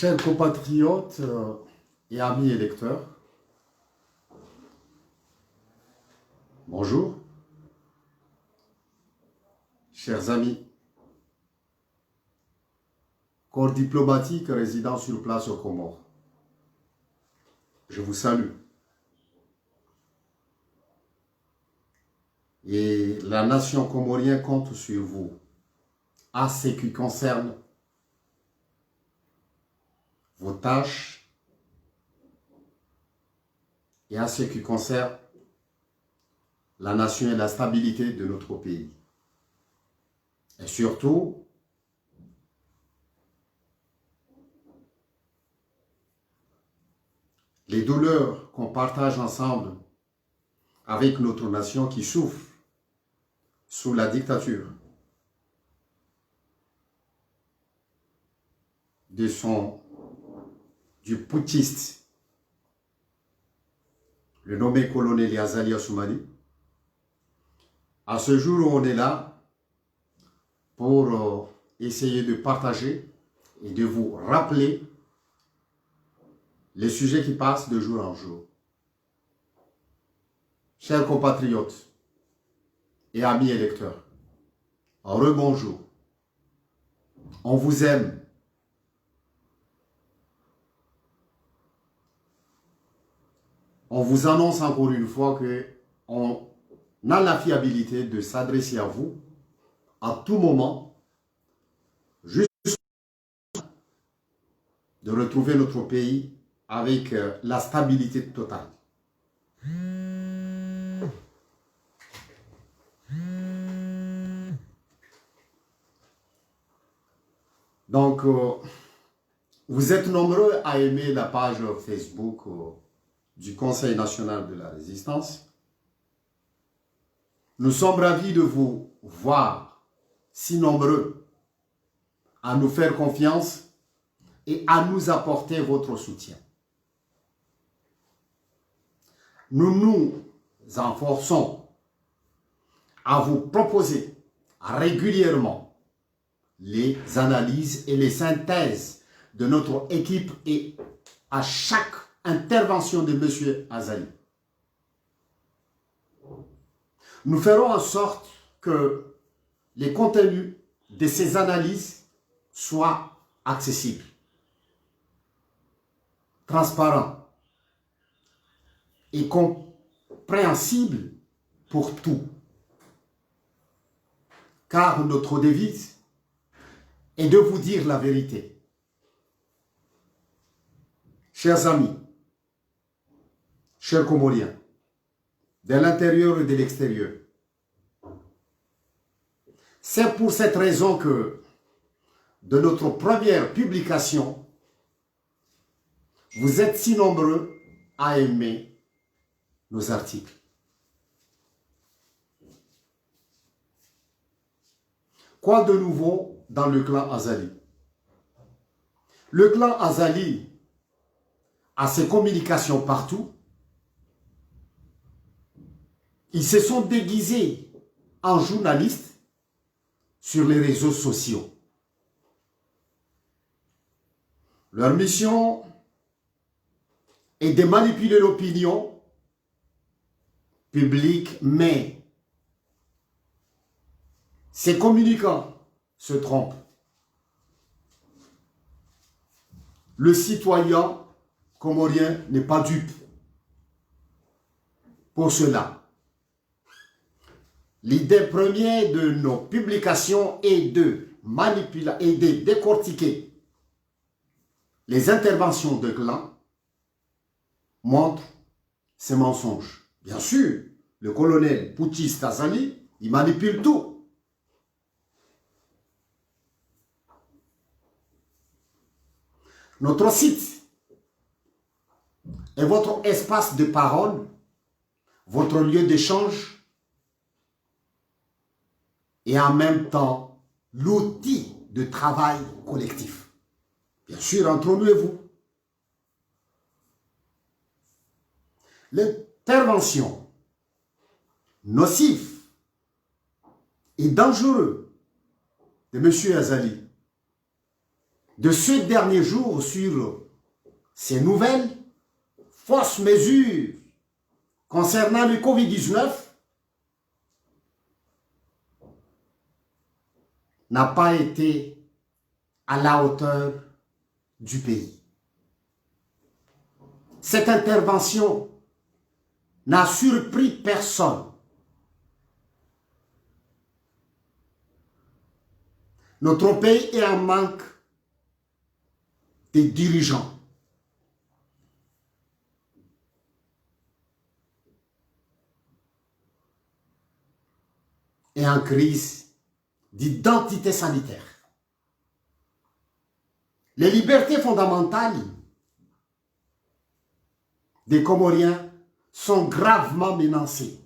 Chers compatriotes et amis électeurs, bonjour. Chers amis, corps diplomatique résidant sur place aux Comores, je vous salue. Et la nation comorienne compte sur vous à ce qui concerne vos tâches et à ce qui concerne la nation et la stabilité de notre pays. Et surtout, les douleurs qu'on partage ensemble avec notre nation qui souffre sous la dictature du putschiste, le nommé colonel Azali Assoumani. À ce jour où on est là pour essayer de partager et de vous rappeler les sujets qui passent de jour en jour. Chers compatriotes et amis électeurs, rebonjour. On vous aime. On vous annonce encore une fois qu'on a la fiabilité de s'adresser à vous à tout moment, juste de retrouver notre pays avec la stabilité totale. Donc, vous êtes nombreux à aimer la page Facebook du Conseil national de la résistance. Nous sommes ravis de vous voir si nombreux à nous faire confiance et à nous apporter votre soutien. Nous nous efforçons à vous proposer régulièrement les analyses et les synthèses de notre équipe et à chaque intervention de M. Azali. Nous ferons en sorte que les contenus de ces analyses soient accessibles, transparents et compréhensibles pour tous. Car notre devise est de vous dire la vérité. Chers amis, chers Comoriens, de l'intérieur et de l'extérieur, c'est pour cette raison que, de notre première publication, vous êtes si nombreux à aimer nos articles. Quoi de nouveau dans le clan Azali? Le clan Azali a ses communications partout. Ils se sont déguisés en journalistes sur les réseaux sociaux. Leur mission est de manipuler l'opinion publique, mais ces communicants se trompent. Le citoyen comorien n'est pas dupe. Pour cela, l'idée première de nos publications est de manipuler et de décortiquer les interventions de clans montrent ces mensonges. Bien sûr, le colonel putschiste Azali, il manipule tout. Notre site est votre espace de parole, votre lieu d'échange et en même temps l'outil de travail collectif. Bien sûr, entre nous et vous. L'intervention nocive et dangereuse de M. Azali de ce dernier jour sur ces nouvelles fausses mesures concernant le Covid-19 n'a pas été à la hauteur du pays. Cette intervention n'a surpris personne. Notre pays est en manque de dirigeants. Et en crise d'identité sanitaire. Les libertés fondamentales des Comoriens sont gravement menacées.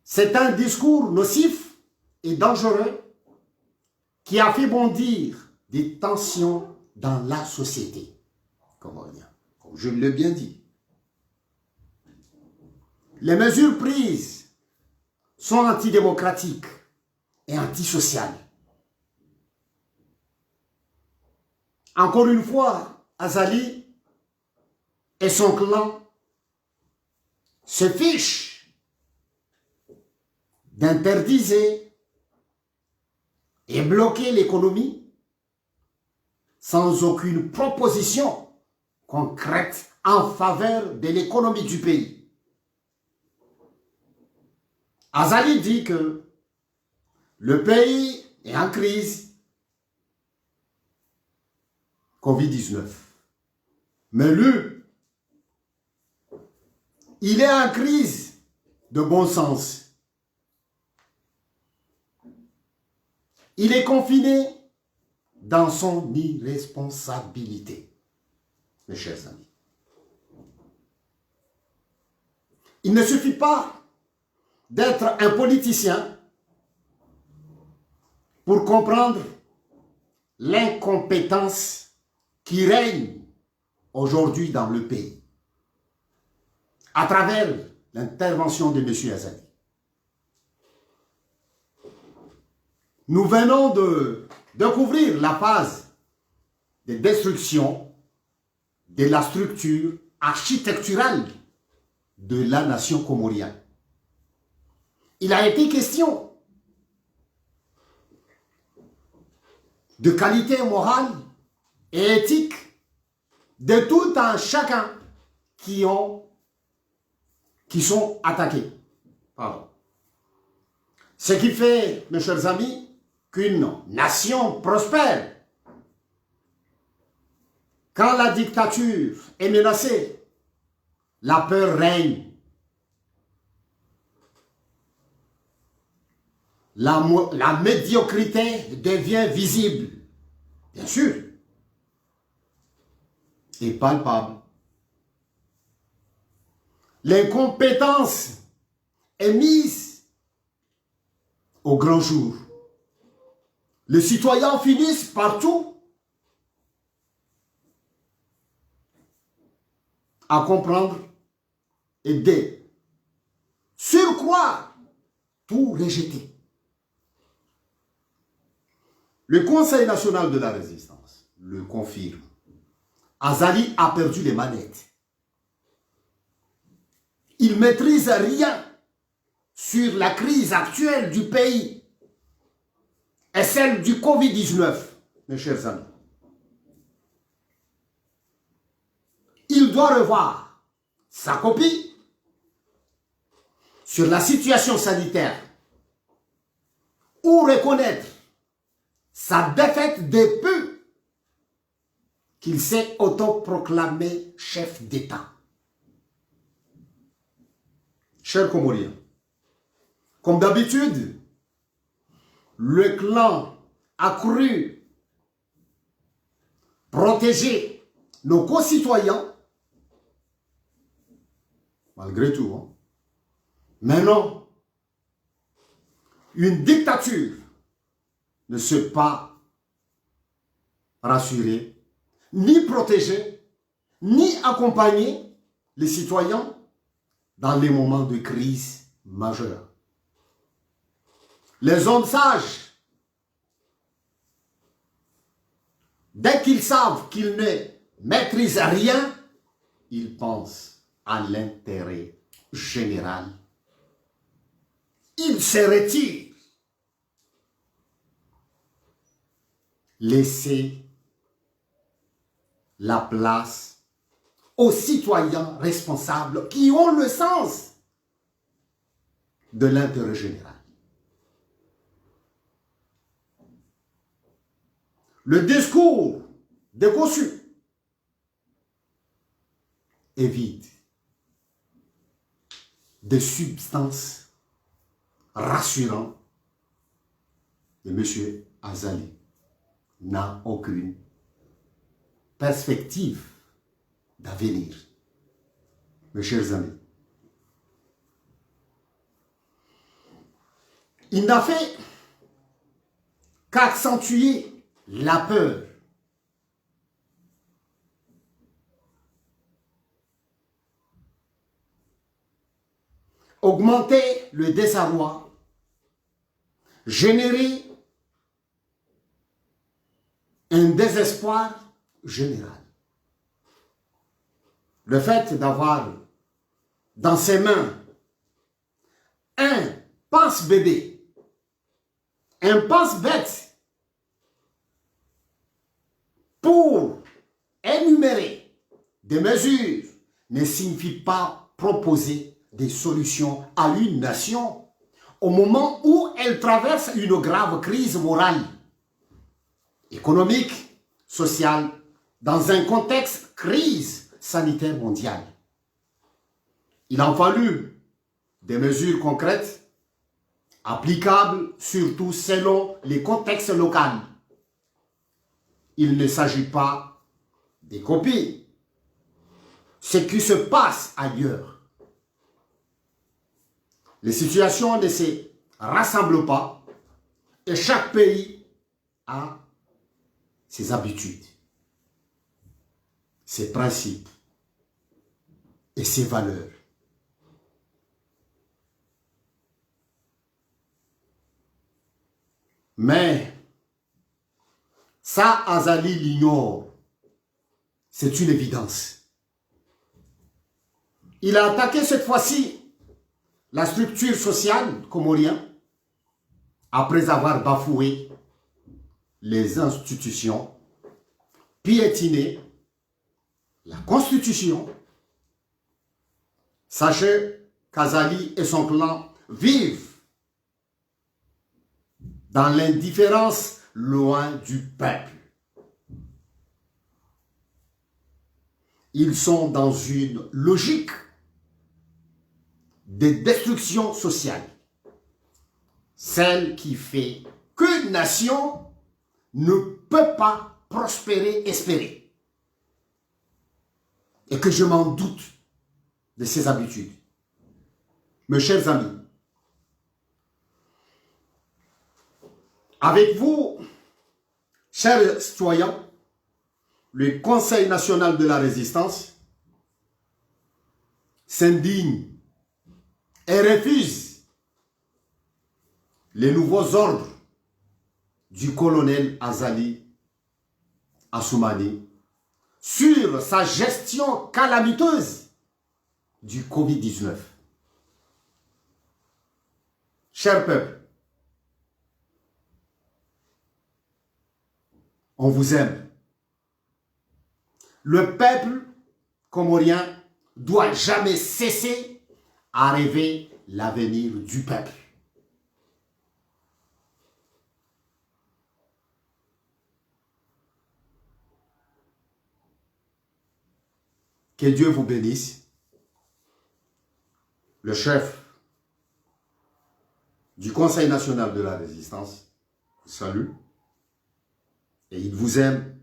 C'est un discours nocif et dangereux qui a fait bondir des tensions dans la société comorienne, comme je l'ai bien dit. Les mesures prises sont antidémocratiques et antisociales. Encore une fois, Azali et son clan se fichent d'interdire et bloquer l'économie sans aucune proposition concrète en faveur de l'économie du pays. Azali dit que le pays est en crise Covid-19. Mais lui, il est en crise de bon sens. Il est confiné dans son irresponsabilité, mes chers amis. Il ne suffit pas d'être un politicien pour comprendre l'incompétence qui règne aujourd'hui dans le pays à travers l'intervention de M. Azali. Nous venons de découvrir la phase de destruction de la structure architecturale de la nation comorienne. Il a été question de qualité morale et éthique de tout un chacun qui sont attaqués. Pardon. Ce qui fait, mes chers amis, qu'une nation prospère, quand la dictature est menacée, la peur règne. La médiocrité devient visible, bien sûr, et palpable. L'incompétence est mise au grand jour. Les citoyens finissent partout à comprendre et sur quoi tout rejeter. Le Conseil national de la résistance le confirme. Azali a perdu les manettes. Il ne maîtrise rien sur la crise actuelle du pays et celle du Covid-19, mes chers amis. Il doit revoir sa copie sur la situation sanitaire ou reconnaître sa défaite de peu qu'il s'est autoproclamé chef d'État. Chers Comoriens, comme d'habitude, le clan a cru protéger nos concitoyens, malgré tout. Hein. Mais non, une dictature ne sait pas rassurer, ni protéger, ni accompagner les citoyens dans les moments de crise majeure. Les hommes sages, dès qu'ils savent qu'ils ne maîtrisent rien, ils pensent à l'intérêt général. Ils se retirent. Laissez la place aux citoyens responsables qui ont le sens de l'intérêt général. Le discours décousu est vide de substances rassurantes de M. Azali n'a aucune perspective d'avenir. Mes chers amis, il n'a fait qu'accentuer la peur. Augmenter le désarroi, générer un désespoir général. Le fait d'avoir dans ses mains un pense-bébé, un pense-bête pour énumérer des mesures ne signifie pas proposer des solutions à une nation au moment où elle traverse une grave crise morale, économique, sociale, dans un contexte crise sanitaire mondiale. Il a fallu des mesures concrètes, applicables surtout selon les contextes locaux. Il ne s'agit pas de copier ce qui se passe ailleurs. Les situations ne se rassemblent pas et chaque pays a ses habitudes, ses principes et ses valeurs. Mais ça, Azali l'ignore. C'est une évidence. Il a attaqué cette fois-ci la structure sociale comorienne après avoir bafoué les institutions, piétiné la Constitution. Sachez qu'Azali et son clan vivent dans l'indifférence loin du peuple. Ils sont dans une logique de destruction sociale, celle qui fait qu'une nation ne peut pas prospérer, espérer. Et que je m'en doute de ses habitudes. Mes chers amis, avec vous, chers citoyens, le Conseil national de la résistance s'indigne et refuse les nouveaux ordres du colonel Azali Assoumani sur sa gestion calamiteuse du Covid-19. Cher peuple, on vous aime. Le peuple comorien doit jamais cesser à rêver l'avenir du peuple. Que Dieu vous bénisse. Le chef du Conseil national de la résistance vous salue et il vous aime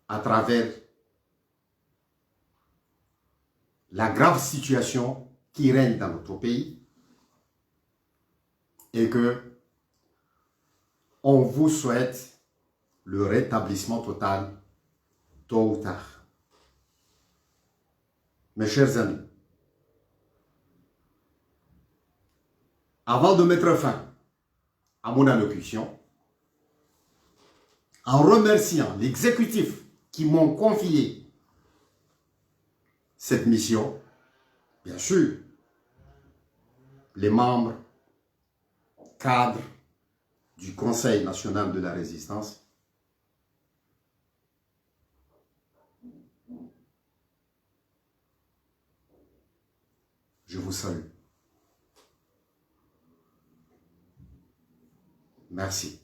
à travers la grave situation qui règne dans notre pays et que on vous souhaite le rétablissement total tôt ou tard. Mes chers amis, avant de mettre fin à mon allocution, en remerciant l'exécutif qui m'ont confié cette mission, bien sûr, les membres, cadres du Conseil national de la résistance, je vous salue. Merci.